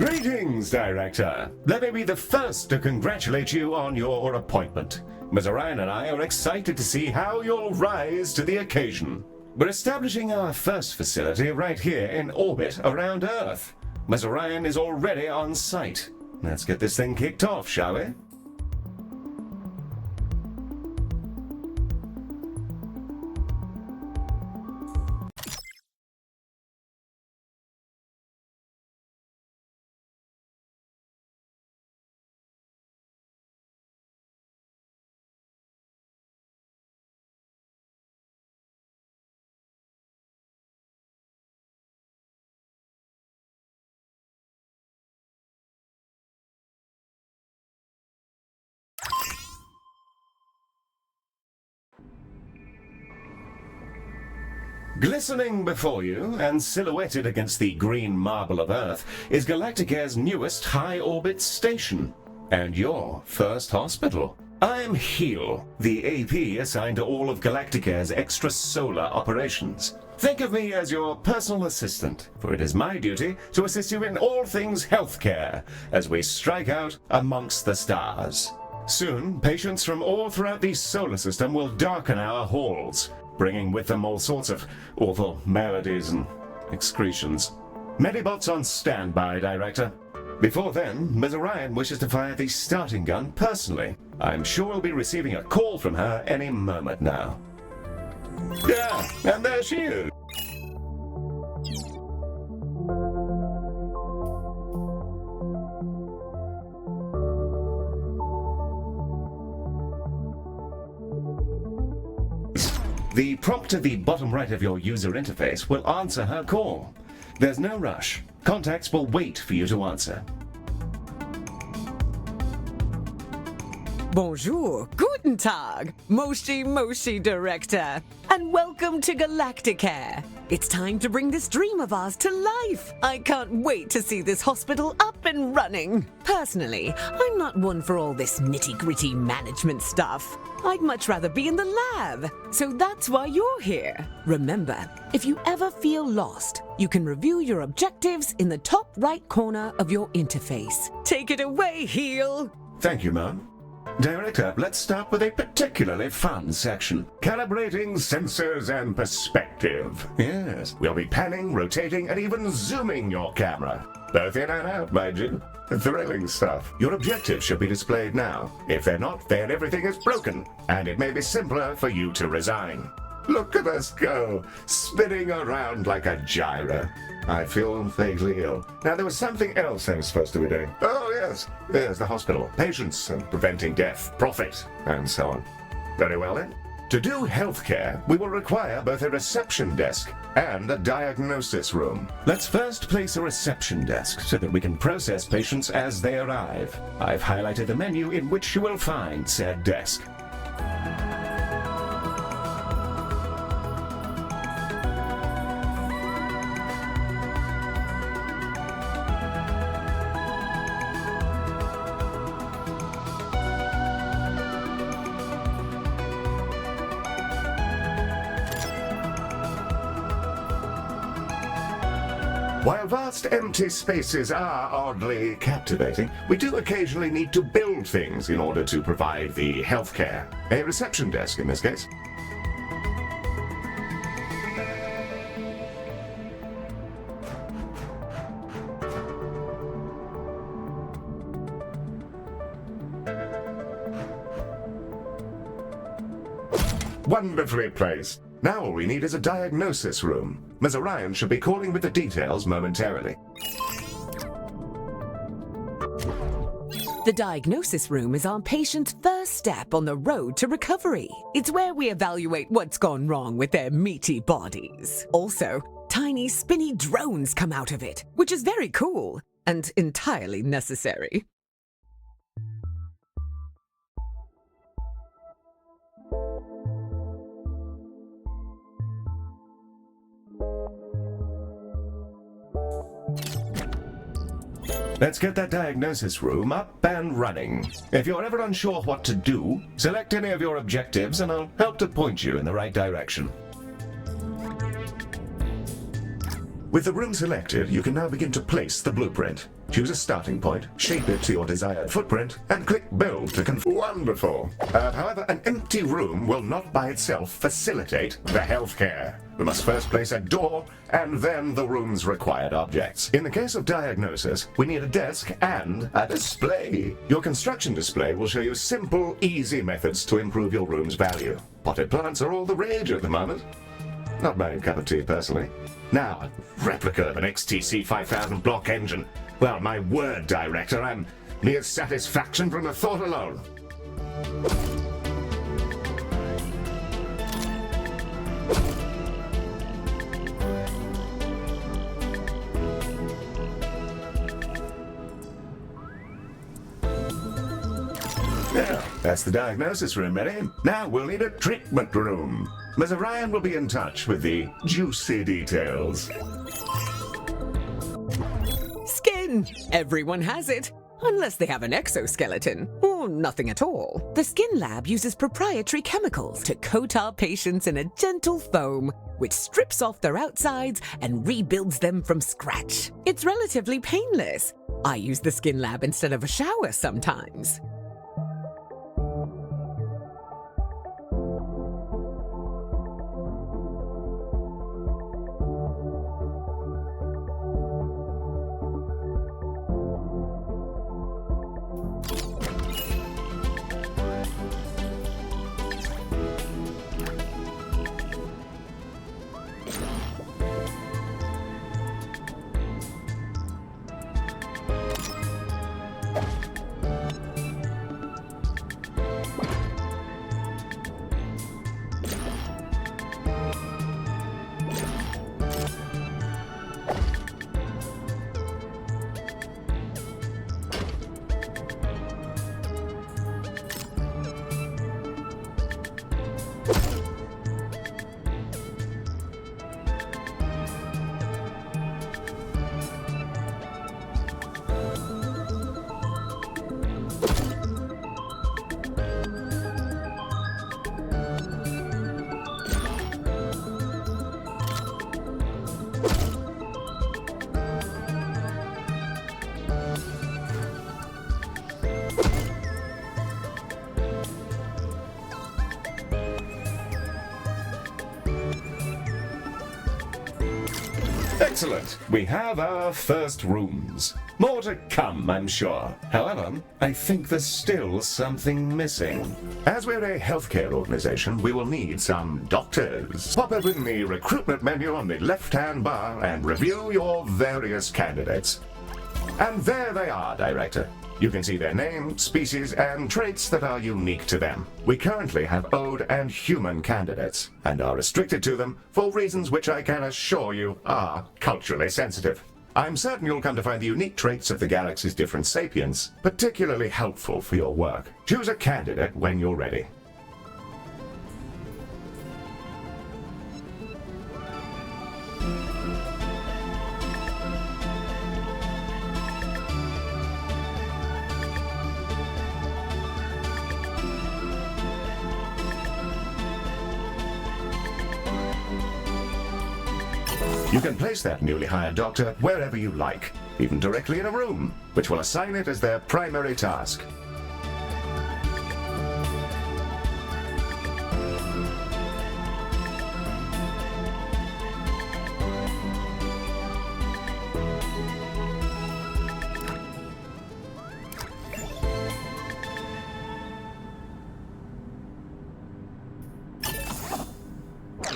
Greetings, Director. Let me be the first to congratulate you on your appointment. Ms. Orion and I are excited to see how you'll rise to the occasion. We're establishing our first facility right here in orbit around Earth. Ms. Orion is already on site. Let's get this thing kicked off, shall we? Glistening before you, and silhouetted against the green marble of Earth, is Galacticare's newest high-orbit station, and your first hospital. I'm Heel, the AP assigned to all of Galacticare's extrasolar operations. Think of me as your personal assistant, for it is my duty to assist you in all things healthcare as we strike out amongst the stars. Soon, patients from all throughout the solar system will darken our halls, bringing with them all sorts of awful maladies and excretions. Medibots on standby, Director. Before then, Ms. Orion wishes to fire the starting gun personally. I'm sure we'll be receiving a call from her any moment now. Yeah, and there she is. The prompt at the bottom right of your user interface will answer her call. There's no rush. Contacts will wait for you to answer. Bonjour, guten Tag, Moshi Director, and welcome to Galacticare. It's time to bring this dream of ours to life. I can't wait to see this hospital up and running. Personally, I'm not one for all this nitty-gritty management stuff. I'd much rather be in the lab, so that's why you're here. Remember, if you ever feel lost, you can review your objectives in the top right corner of your interface. Take it away, Heel. Thank you, Mom. Director, let's start with a particularly fun section. Calibrating sensors and perspective. Yes, we'll be panning, rotating, and even zooming your camera. Both in and out, mind you. Thrilling stuff. Your objectives should be displayed now. If they're not, then everything is broken, and it may be simpler for you to resign. Look at us go, spinning around like a gyro. I feel vaguely ill. Now, there was something else I was supposed to be doing. Oh, yes. There's the hospital. Patients and preventing death, profit, and so on. Very well, then. To do healthcare, we will require both a reception desk and a diagnosis room. Let's first place a reception desk so that we can process patients as they arrive. I've highlighted the menu in which you will find said desk. While vast empty spaces are oddly captivating, we do occasionally need to build things in order to provide the healthcare. A reception desk in this case. Wonderfully placed. Now all we need is a diagnosis room. Ms. Orion should be calling with the details momentarily. The diagnosis room is our patient's first step on the road to recovery. It's where we evaluate what's gone wrong with their meaty bodies. Also, tiny spinny drones come out of it, which is very cool and entirely necessary. Let's get that diagnosis room up and running. If you're ever unsure what to do, select any of your objectives and I'll help to point you in the right direction. With the room selected, you can now begin to place the blueprint. Choose a starting point, shape it to your desired footprint, and click Build to confirm. Wonderful! However, an empty room will not by itself facilitate the healthcare. We must first place a door, and then the room's required objects. In the case of diagnosis, we need a desk and a display. Your construction display will show you simple, easy methods to improve your room's value. Potted plants are all the rage at the moment. Not my cup of tea, personally. Now, a replica of an XTC 5000 block engine. Well, my word, Director, I'm mere satisfaction from the thought alone. Now, that's the diagnosis room, Eddie. Now we'll need a treatment room. Ms. Orion will be in touch with the juicy details. Skin! Everyone has it. Unless they have an exoskeleton, or nothing at all. The Skin Lab uses proprietary chemicals to coat our patients in a gentle foam, which strips off their outsides and rebuilds them from scratch. It's relatively painless. I use the Skin Lab instead of a shower sometimes. Excellent. We have our first rooms. More to come, I'm sure. However, I think there's still something missing. As we're a healthcare organization, we will need some doctors. Pop open the recruitment menu on the left-hand bar and review your various candidates. And there they are, Director. You can see their name, species, and traits that are unique to them. We currently have Ode and human candidates, and are restricted to them for reasons which I can assure you are culturally sensitive. I'm certain you'll come to find the unique traits of the galaxy's different sapiens particularly helpful for your work. Choose a candidate when you're ready. You can place that newly hired doctor wherever you like, even directly in a room, which will assign it as their primary task.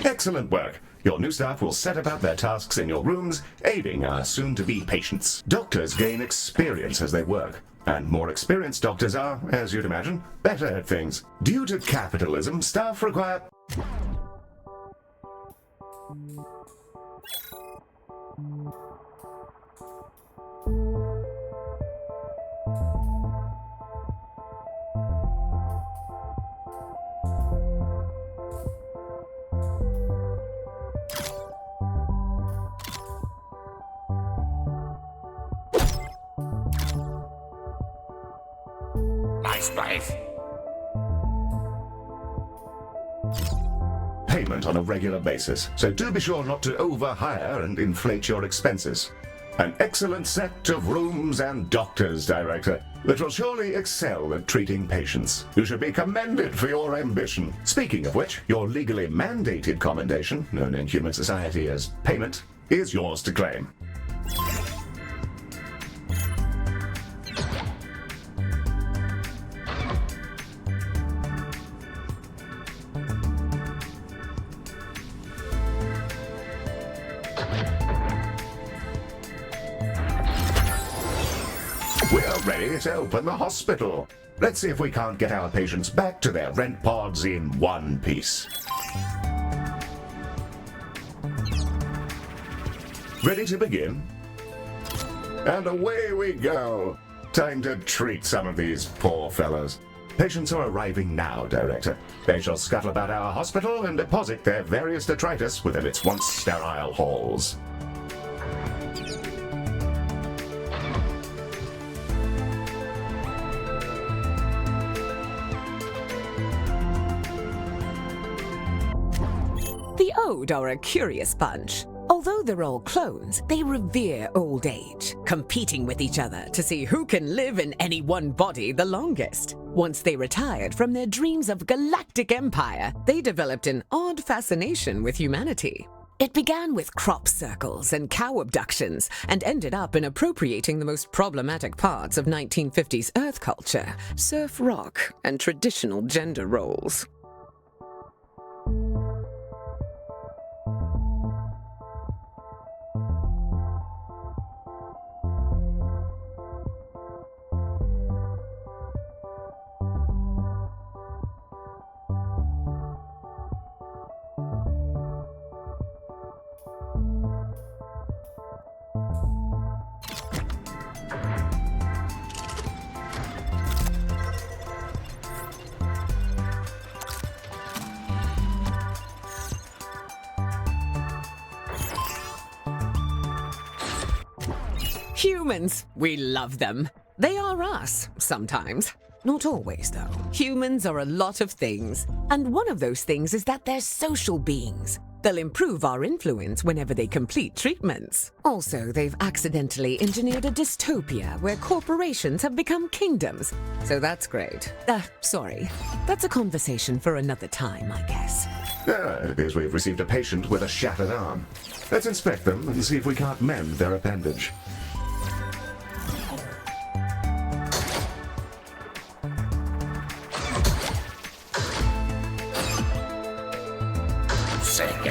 Excellent work. Your new staff will set about their tasks in your rooms, aiding our soon-to-be patients. Doctors gain experience as they work, and more experienced doctors are, as you'd imagine, better at things. Due to capitalism, staff require... Nice. payment on a regular basis, so do be sure not to overhire and inflate your expenses. An excellent set of rooms and doctors, Director, that will surely excel at treating patients. You should be commended for your ambition. Speaking of which, your legally mandated commendation, known in human society as payment, is yours to claim. We're ready to open the hospital. Let's see if we can't get our patients back to their rent pods in one piece. Ready to begin? And away we go. Time to treat some of these poor fellows. Patients are arriving now, Director. They shall scuttle about our hospital and deposit their various detritus within its once sterile halls. The Ode are a curious bunch. Although they're all clones, they revere old age, competing with each other to see who can live in any one body the longest. Once they retired from their dreams of galactic empire, they developed an odd fascination with humanity. It began with crop circles and cow abductions, and ended up in appropriating the most problematic parts of 1950s Earth culture, surf rock, and traditional gender roles. Humans, we love them. They are us, sometimes. Not always, though. Humans are a lot of things. And one of those things is that they're social beings. They'll improve our influence whenever they complete treatments. Also, they've accidentally engineered a dystopia where corporations have become kingdoms. So that's great. Sorry. That's a conversation for another time, I guess. It appears we've received a patient with a shattered arm. Let's inspect them and see if we can't mend their appendage.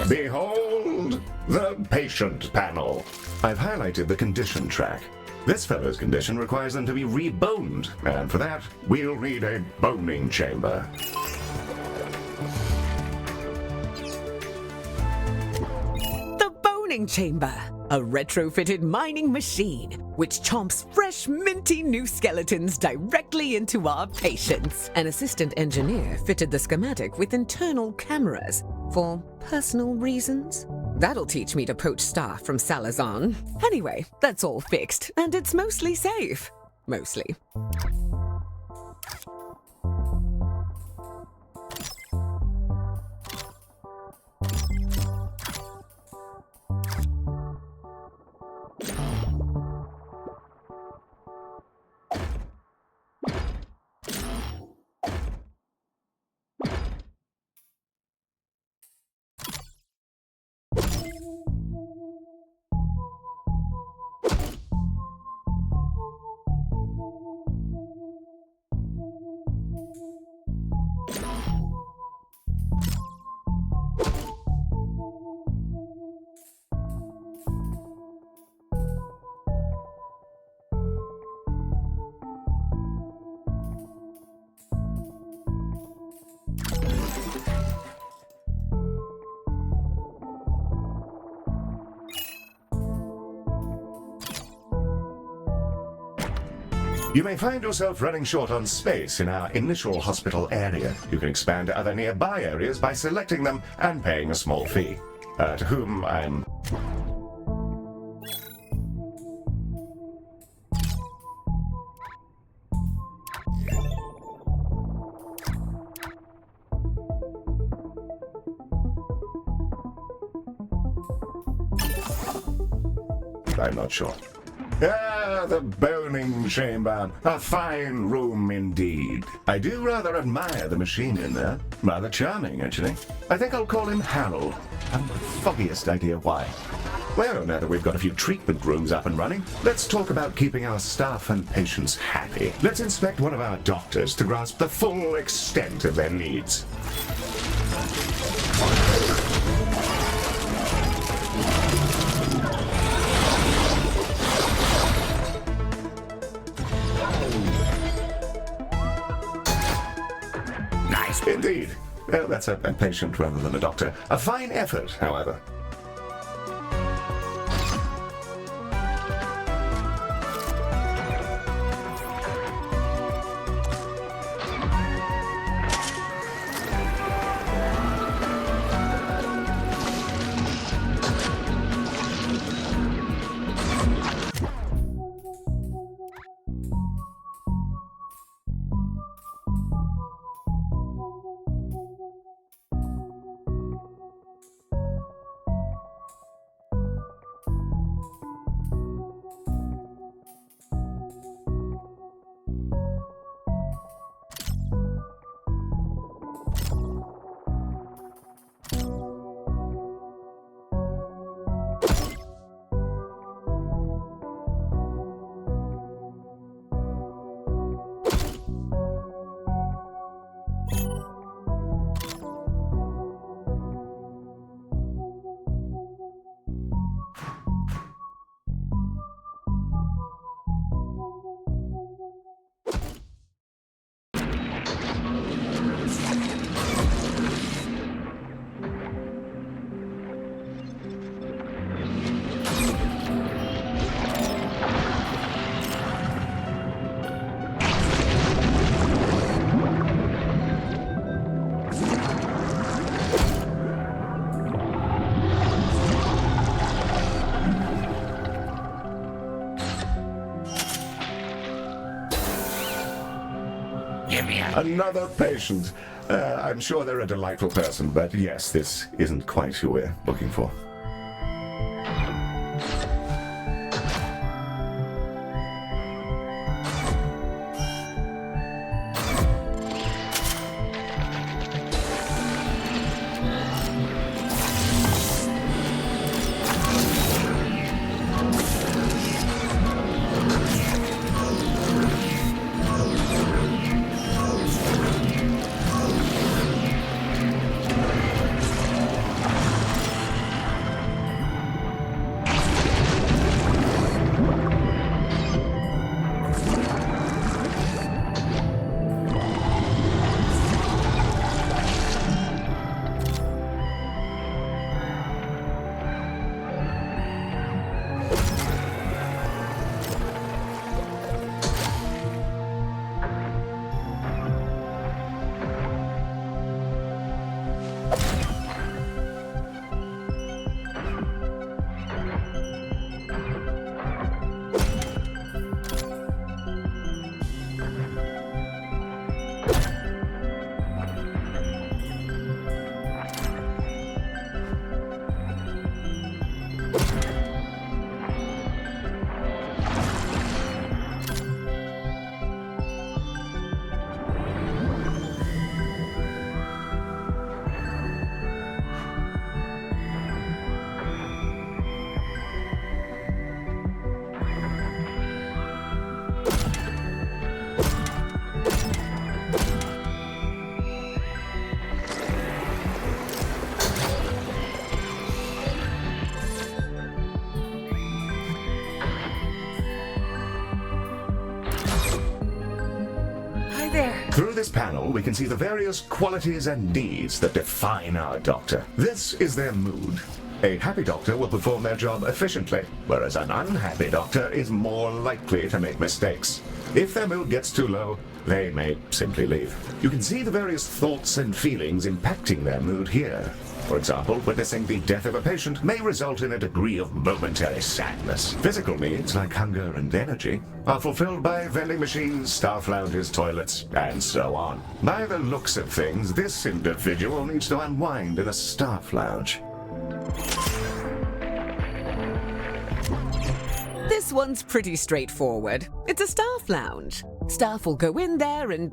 Behold the patient panel. I've highlighted the condition track. This fellow's condition requires them to be reboned, and for that, we'll need a boning chamber. The boning chamber, a retrofitted mining machine which chomps fresh, minty new skeletons directly into our patients. An assistant engineer fitted the schematic with internal cameras for personal reasons. That'll teach me to poach staff from Salazar. Anyway, that's all fixed, and it's mostly safe. Mostly. You may find yourself running short on space in our initial hospital area. You can expand to other nearby areas by selecting them and paying a small fee. To whom I'm... I'm not sure. Ah, the boning chamber. A fine room indeed. I do rather admire the machine in there. Rather charming, actually. I think I'll call him Harold. I haven't the foggiest idea why. Well, now that we've got a few treatment rooms up and running, let's talk about keeping our staff and patients happy. Let's inspect one of our doctors to grasp the full extent of their needs. Nice. Indeed. Well, that's a patient rather than a doctor. A fine effort, however. Another patient. I'm sure they're a delightful person, but yes, this isn't quite who we're looking for. Through this panel, we can see the various qualities and needs that define our doctor. This is their mood. A happy doctor will perform their job efficiently, whereas an unhappy doctor is more likely to make mistakes. If their mood gets too low, they may simply leave. You can see the various thoughts and feelings impacting their mood here. For example, witnessing the death of a patient may result in a degree of momentary sadness. Physical needs, like hunger and energy, are fulfilled by vending machines, staff lounges, toilets, and so on. By the looks of things, this individual needs to unwind in a staff lounge. This one's pretty straightforward. It's a staff lounge. Staff will go in there and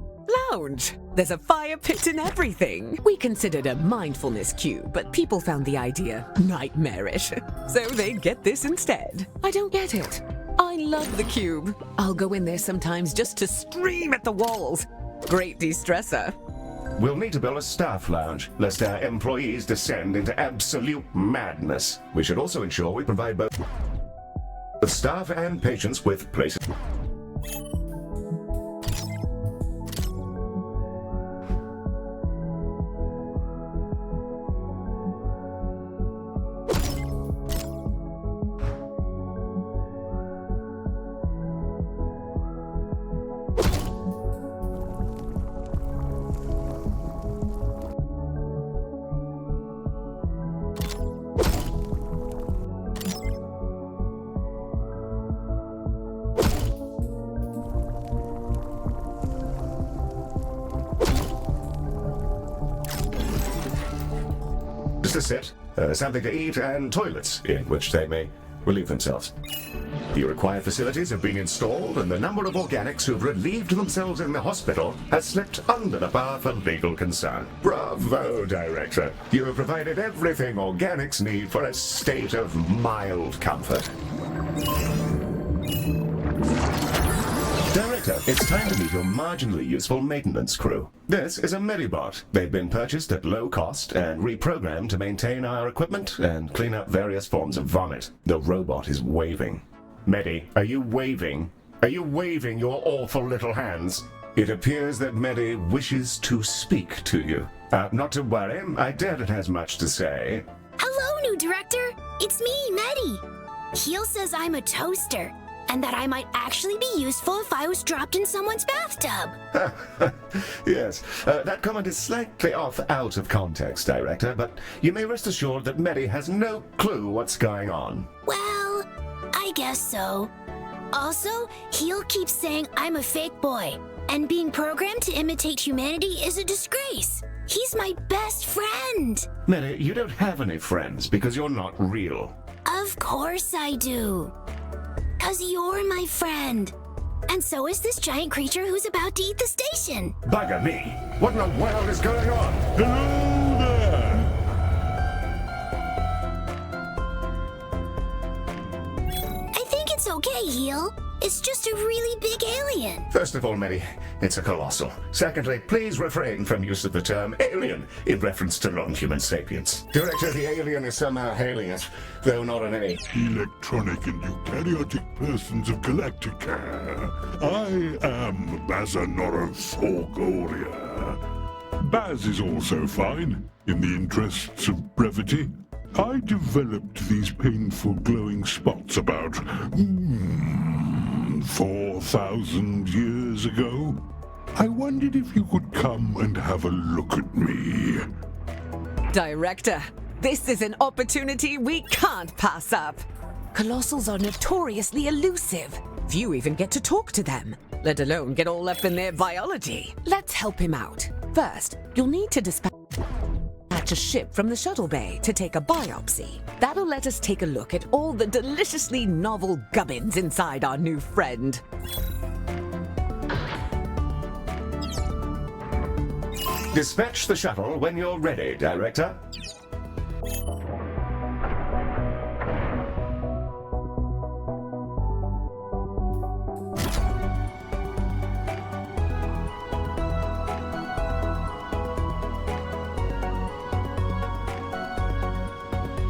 lounge. There's a fire pit and everything. We considered a mindfulness cube, but people found the idea nightmarish. So they get this instead. I don't get it. I love the cube. I'll go in there sometimes just to scream at the walls. Great de-stressor. We'll need to build a staff lounge, lest our employees descend into absolute madness. We should also ensure we provide both the staff and patients with places. To sit, something to eat, and toilets in which they may relieve themselves. The required facilities have been installed, and the number of organics who've relieved themselves in the hospital has slipped under the bar for legal concern. Bravo, Director! You have provided everything organics need for a state of mild comfort. Director, it's time to meet your marginally useful maintenance crew. This is a Medibot. They've been purchased at low cost and reprogrammed to maintain our equipment and clean up various forms of vomit. The robot is waving. Medi, are you waving? Are you waving your awful little hands? It appears that Medi wishes to speak to you. Not to worry, I doubt it has much to say. Hello, new director. It's me, Medi. Heel says I'm a toaster, and that I might actually be useful if I was dropped in someone's bathtub. Yes, that comment is slightly off out of context, Director, but you may rest assured that Medi has no clue what's going on. Well, I guess so. Also, Heel keeps saying I'm a fake boy, and being programmed to imitate humanity is a disgrace. He's my best friend. Medi, you don't have any friends because you're not real. Of course I do. 'Cause you're my friend. And so is this giant creature who's about to eat the station. Bugger me! What in the world is going on? Hello there! I think it's okay, Heel. It's just a really big alien. First of all, Medi, it's a colossal. Secondly, please refrain from use of the term alien in reference to non-human sapiens. Director, the alien is somehow hailing us, though not in any Electronic and eukaryotic persons of Galacticare. I am Bazanorophogoria. Baz is also fine, in the interests of brevity. I developed these painful glowing spots about 4,000 years ago. I wondered if you could come and have a look at me. Director, this is an opportunity we can't pass up. Colossals are notoriously elusive. Few even get to talk to them, let alone get all up in their biology. Let's help him out. First, you'll need to dispatch a ship from the shuttle bay to take a biopsy. That'll let us take a look at all the deliciously novel gubbins inside our new friend. Dispatch the shuttle when you're ready, Director.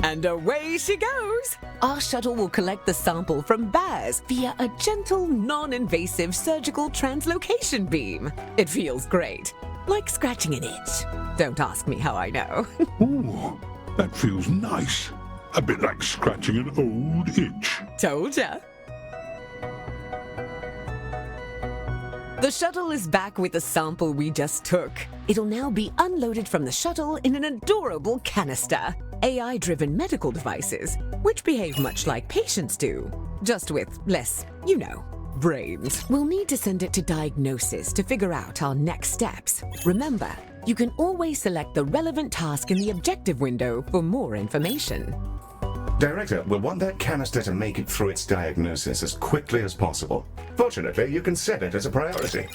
And away she goes! Our shuttle will collect the sample from Baz via a gentle, non-invasive surgical translocation beam. It feels great, like scratching an itch. Don't ask me how I know. Ooh, that feels nice. A bit like scratching an old itch. Told ya. The shuttle is back with the sample we just took. It'll now be unloaded from the shuttle in an adorable canister. AI-driven medical devices, which behave much like patients do, just with less, brains. We'll need to send it to diagnosis to figure out our next steps. Remember, you can always select the relevant task in the objective window for more information. Director will want that canister to make it through its diagnosis as quickly as possible. Fortunately, you can set it as a priority.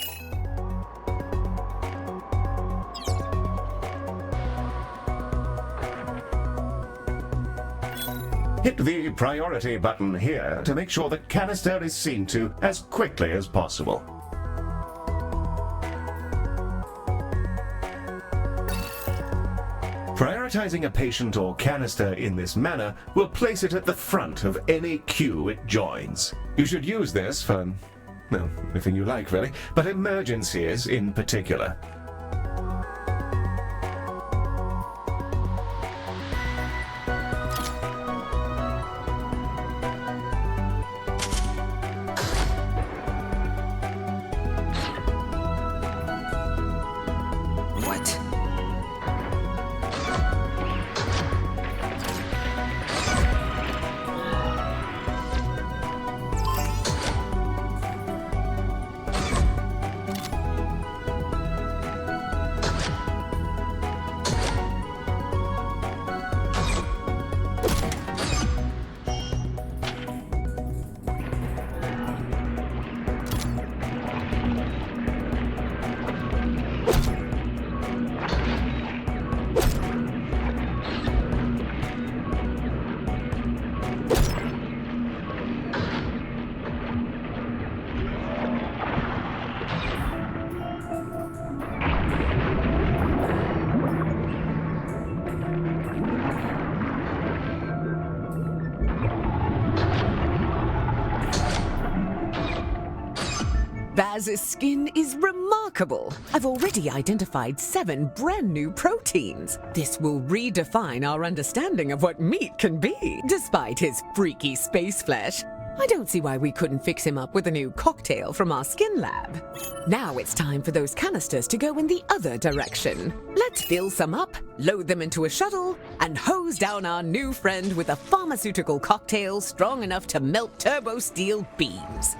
Hit the priority button here to make sure the canister is seen to as quickly as possible. Prioritizing a patient or canister in this manner will place it at the front of any queue it joins. You should use this for, well, anything you like really, but emergencies in particular. What? Baz's skin is remarkable. I've already identified 7 brand new proteins. This will redefine our understanding of what meat can be. Despite his freaky space flesh, I don't see why we couldn't fix him up with a new cocktail from our skin lab. Now it's time for those canisters to go in the other direction. Let's fill some up, load them into a shuttle, and hose down our new friend with a pharmaceutical cocktail strong enough to melt turbo steel beams.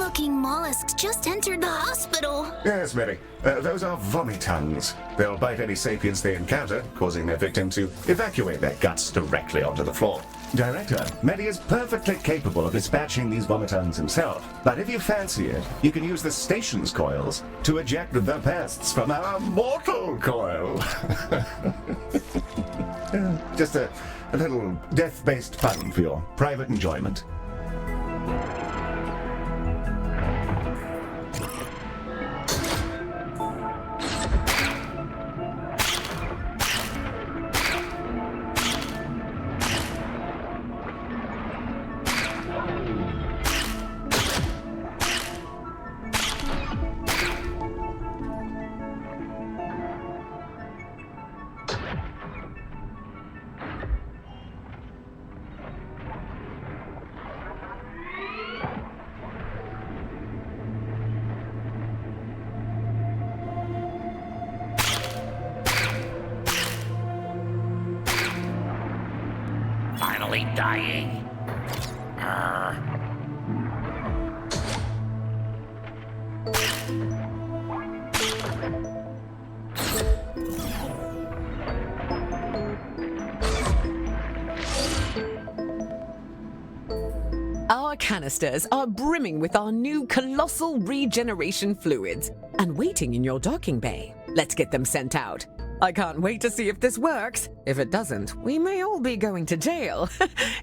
looking mollusks just entered the hospital. Yes, Mary. Those are vomitongues. They'll bite any sapiens they encounter, causing their victim to evacuate their guts directly onto the floor. Director, Medi is perfectly capable of dispatching these vomitongues himself, but if you fancy it, you can use the station's coils to eject the pests from our mortal coil. Just a little death-based fun for your private enjoyment. Finally dying. Our canisters are brimming with our new colossal regeneration fluids and waiting in your docking bay. Let's get them sent out. I can't wait to see if this works. If it doesn't, we may all be going to jail.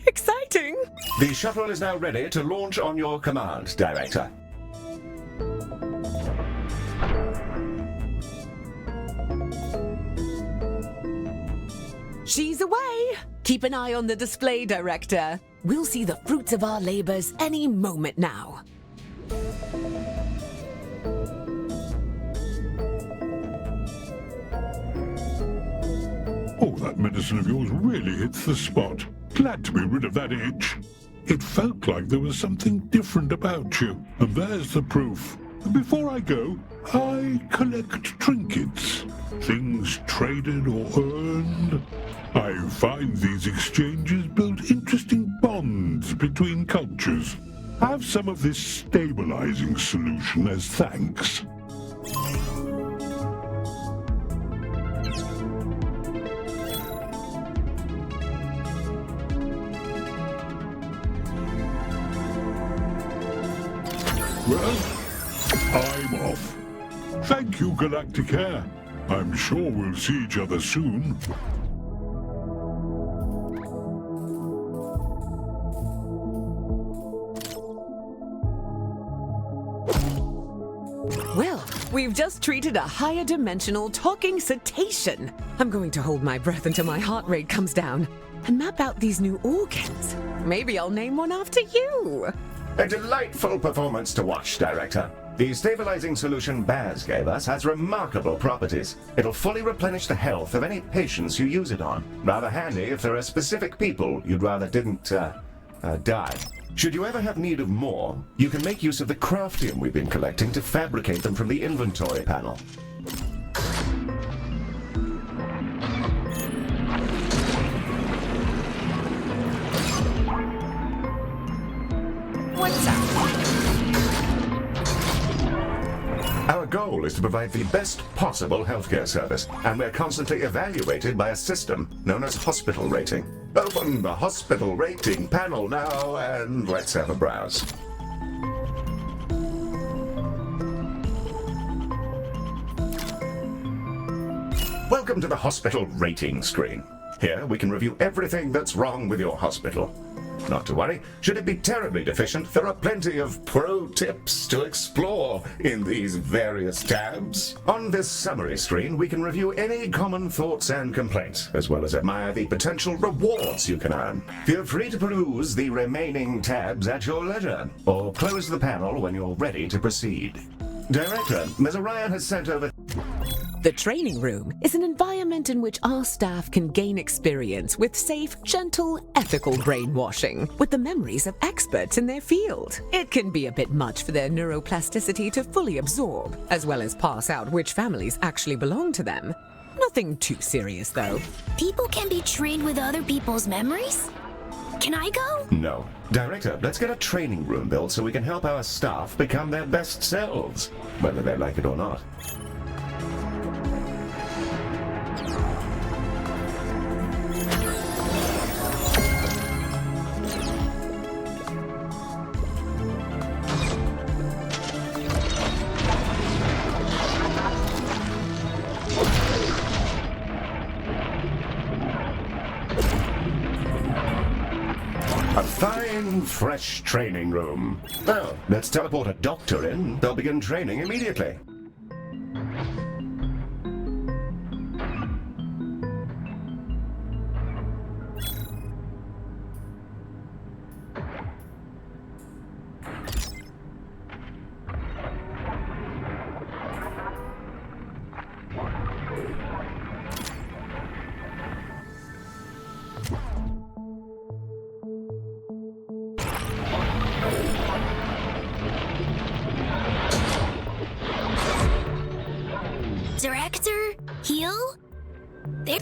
Exciting! The shuttle is now ready to launch on your command, Director. She's away! Keep an eye on the display, Director. We'll see the fruits of our labors any moment now. Oh, that medicine of yours really hits the spot. Glad to be rid of that itch. It felt like there was something different about you, and there's the proof. Before I go, I collect trinkets, things traded or earned. I find these exchanges build interesting bonds between cultures. Have some of this stabilizing solution as thanks. Well, I'm off. Thank you, Galacticare. I'm sure we'll see each other soon. Well, we've just treated a higher dimensional talking cetacean. I'm going to hold my breath until my heart rate comes down and map out these new organs. Maybe I'll name one after you. A delightful performance to watch, Director. The stabilizing solution Baz gave us has remarkable properties. It'll fully replenish the health of any patients you use it on. Rather handy if there are specific people you'd rather didn't, die. Should you ever have need of more, you can make use of the craftium we've been collecting to fabricate them from the inventory panel. What's up? Our goal is to provide the best possible healthcare service, and we're constantly evaluated by a system known as hospital rating. Open the hospital rating panel now, and let's have a browse. Welcome to the hospital rating screen. Here we can review everything that's wrong with your hospital. Not to worry, should it be terribly deficient, there are plenty of pro tips to explore in these various tabs. On this summary screen, we can review any common thoughts and complaints, as well as admire the potential rewards you can earn. Feel free to peruse the remaining tabs at your leisure, or close the panel when you're ready to proceed. Director, Ms. Orion has sent over... The training room is an environment in which our staff can gain experience with safe, gentle, ethical brainwashing with the memories of experts in their field. It can be a bit much for their neuroplasticity to fully absorb, as well as pass out which families actually belong to them. Nothing too serious, though. People can be trained with other people's memories? Can I go? No. Director, let's get a training room built so we can help our staff become their best selves, whether they like it or not. A fine, fresh training room. Now, let's teleport a doctor in. They'll begin training immediately. Director? Heal? There.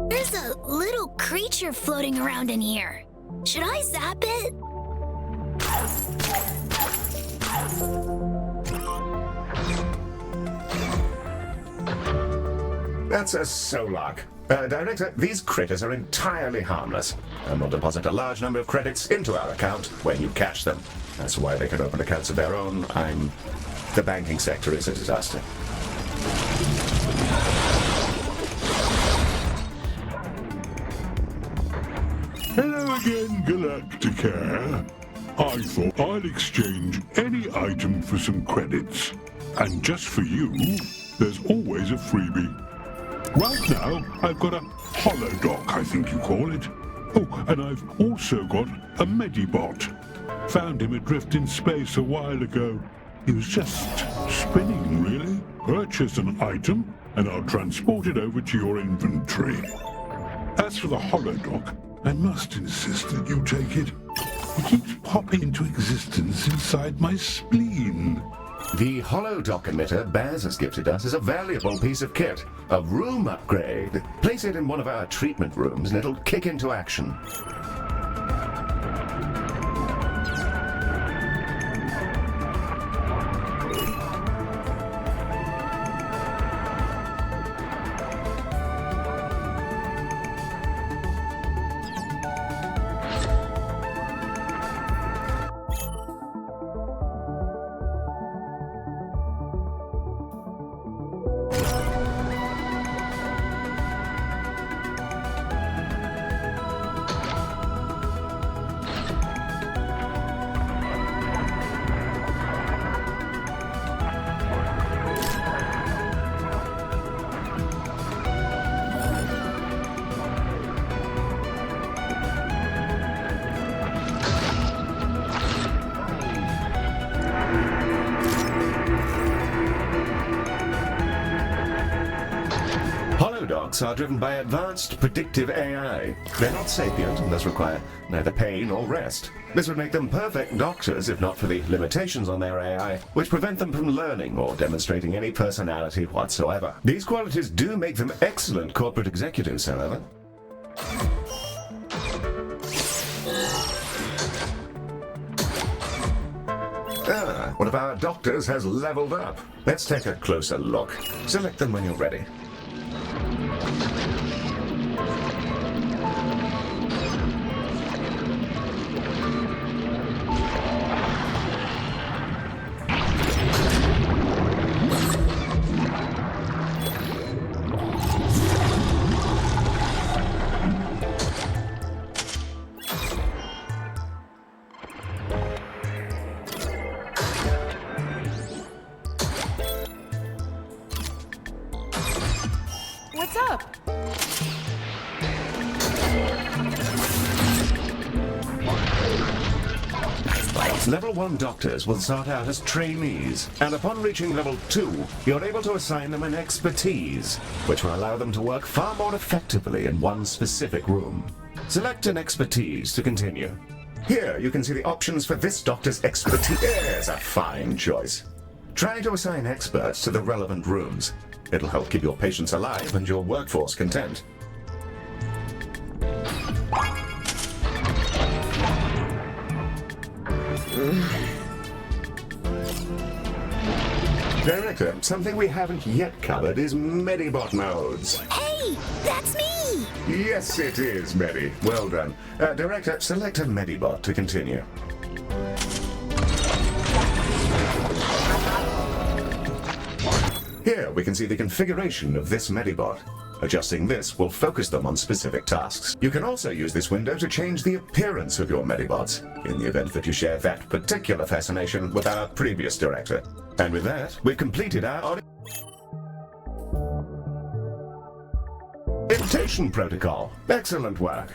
There's a little creature floating around in here. Should I zap it? That's a Solak. Director, these critters are entirely harmless, and will deposit a large number of credits into our account when you cash them. That's why they can open accounts of their own. The banking sector is a disaster. Hello again, Galacticare. I thought I'd exchange any item for some credits. And just for you, there's always a freebie. Right now, I've got a holodoc, I think you call it. Oh, and I've also got a Medibot. Found him adrift in space a while ago. He was just spinning, really. Purchase an item, and I'll transport it over to your inventory. As for the holodoc, I must insist that you take it. It keeps popping into existence inside my spleen. The holodoc emitter Baz has gifted us is a valuable piece of kit. A room upgrade. Place it in one of our treatment rooms and it'll kick into action. Holodocs are driven by advanced predictive AI. They're not sapient and thus require neither pain nor rest. This would make them perfect doctors if not for the limitations on their AI, which prevent them from learning or demonstrating any personality whatsoever. These qualities do make them excellent corporate executives, however. One of our doctors has leveled up. Let's take a closer look. Select them when you're ready. What's up? Nice place. Level 1 doctors will start out as trainees, and upon reaching level 2, you're able to assign them an expertise, which will allow them to work far more effectively in one specific room. Select an expertise to continue. Here you can see the options for this doctor's expertise. There's a fine choice. Try to assign experts to the relevant rooms. It'll help keep your patients alive and your workforce content. Director, something we haven't yet covered is Medibot modes. Hey, that's me! Yes, it is, Medi. Well done. Director, select a Medibot to continue. Here we can see the configuration of this Medibot. Adjusting this will focus them on specific tasks. You can also use this window to change the appearance of your Medibots, in the event that you share that particular fascination with our previous director. And with that, we've completed our orientation protocol. Excellent work.